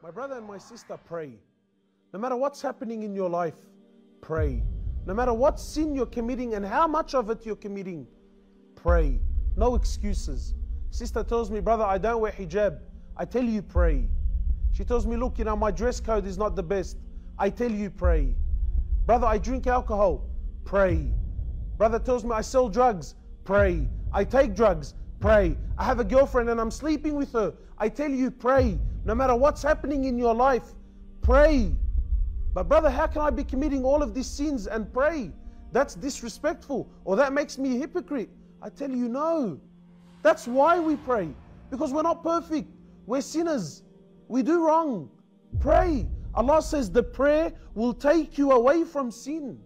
My brother and my sister, pray. No matter what's happening in your life, pray. No matter what sin you're committing and how much of it you're committing, pray. No excuses. Sister tells me, brother, I don't wear hijab. I tell you, pray. She tells me, look, my dress code is not the best. I tell you, pray. Brother, I drink alcohol. Pray. Brother tells me, I sell drugs. Pray. I take drugs. Pray. I have a girlfriend and I'm sleeping with her. I tell you, pray. No matter what's happening in your life, pray. But brother, how can I be committing all of these sins and pray? That's disrespectful, or that makes me a hypocrite. I tell you, no. That's why we pray. Because we're not perfect. We're sinners. We do wrong. Pray. Allah says the prayer will take you away from sin.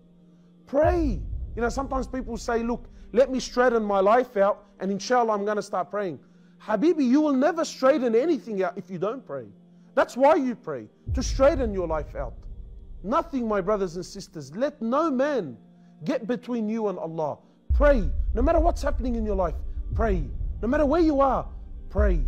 Pray. Sometimes people say, look, let me straighten my life out and inshallah I'm going to start praying. Habibi, you will never straighten anything out if you don't pray. That's why you pray, to straighten your life out. Nothing, my brothers and sisters, let no man get between you and Allah. Pray. No matter what's happening in your life, pray. No matter where you are, pray.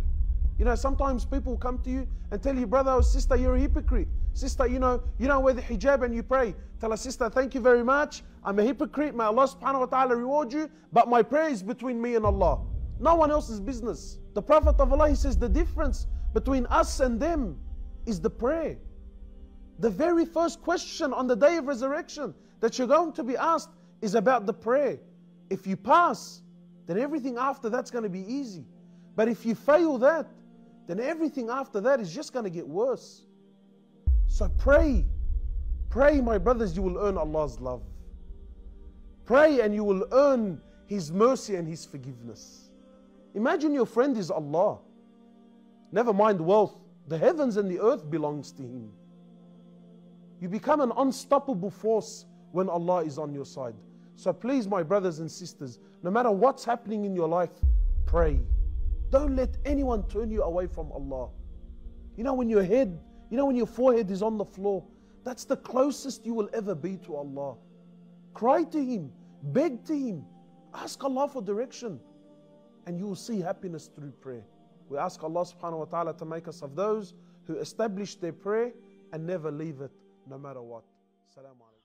Sometimes people come to you and tell you, brother or sister, you're a hypocrite. Sister, you don't wear the hijab and you pray. Tell a sister, thank you very much. I'm a hypocrite. May Allah subhanahu wa ta'ala reward you. But my prayer is between me and Allah. No one else's business. The Prophet of Allah, he says the difference between us and them is the prayer. The very first question on the day of resurrection that you're going to be asked is about the prayer. If you pass, then everything after that's going to be easy. But if you fail that, then everything after that is just going to get worse. So pray. Pray, my brothers, you will earn Allah's love. Pray and you will earn His mercy and His forgiveness. Imagine your friend is Allah. Never mind wealth. The heavens and the earth belongs to Him. You become an unstoppable force when Allah is on your side. So please, my brothers and sisters, no matter what's happening in your life, pray. Don't let anyone turn you away from Allah. When your forehead is on the floor, that's the closest you will ever be to Allah. Cry to Him, beg to Him, ask Allah for direction, and you will see happiness through prayer. We ask Allah subhanahu wa ta'ala to make us of those who establish their prayer and never leave it, no matter what. Assalamu alaikum.